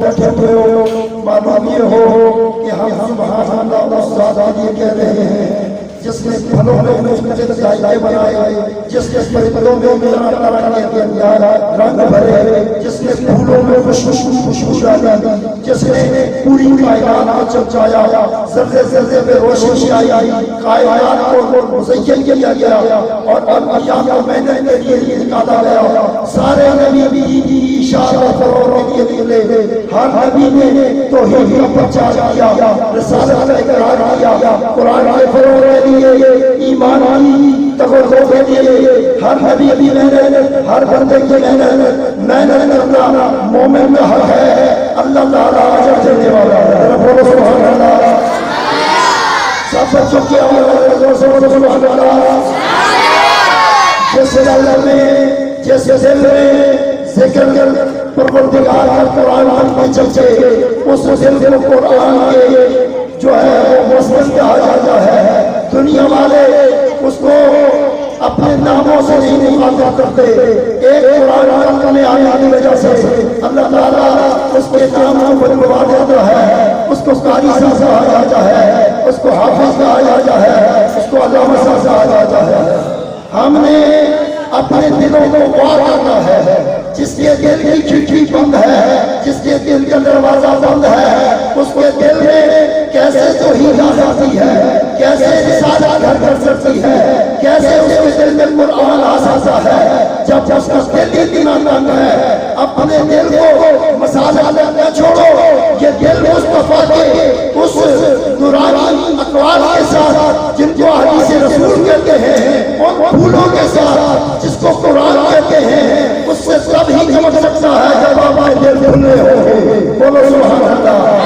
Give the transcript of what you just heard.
بیٹھے ہوئے ہو، معلوم یہ ہو کہ ہم سبحان اللہ استاد یہ کہہ رہے ہیں جس نے پھلوں میں مختلف ذائقے بنائے، جس نے پرندوں میں طرح کے رنگ بھرے، جس نے پھولوں میں خوشبو ڈالی، جس نے پوری کائنات کو چمچایا، ذرے ذرے میں روشنی آئی، کائنات کو مزین کیا گیا اور انبیاء کو محنت کے لیے نکالا گیا، سارے نبی اشارہ کرنے کے لیے نکلے، ہر نبی نے توحید کا پرچار کیا، رسالت کا اقرار کیا، قرآن کے فروغ کے لیے ایمان کی تقویٰ کے لیے ہر نبی محنت، ہر بندے کی محنت کرنا مومن کا حق ہے، اللہ تعالیٰ اجر دینے والا ہے۔ بولو سبحان اللہ، سب بچوں کی آواز سبحان اللہ۔ جس دل میں ذکر پروردگار کا قرآن میں چلتے، اس دل کو قرآن کے جو ہے وہ مسلم کہا جاتا ہے۔ دنیا والے اس کو اپنے ناموں سے نہیں مخاطب کرتے، ایک قرآن کا میں آنے کی وجہ سے اللہ تعالیٰ اس کے ناموں کو بلوا دیتا ہے، اس کو قاری صاحب کہا جاتا ہے، اس کو حافظ کہا جاتا ہے، اس کو علامہ صاحب کہا جاتا ہے۔ ہم نے اپنے دلوں کو پار کرنا ہے، جس کے دل کی کھڑکی بند ہے، جس کے دل کا دروازہ بند ہے، اس کے دل میں کیسے توحید آ جاتی ہے، کیسے رسالت گھر کر سکتی ہے، کیسے اس کے دل میں قرآن آ سکتا ہے جب اس کا دل اتنا تنگ ہے۔ اپنے دل کو مسالہ نہ چھوڑو، یہ دل مصطفیٰ کے اس نورانی اقوال کے ساتھ جن کو حدیث رسول کہتے ہیں، ان پھولوں کے ساتھ جس کو قرآن کہتے ہیں، اس سے تب ہی چمک سکتا ہے جب آپ دل کھلے ہوں۔ بولو سبحان اللہ۔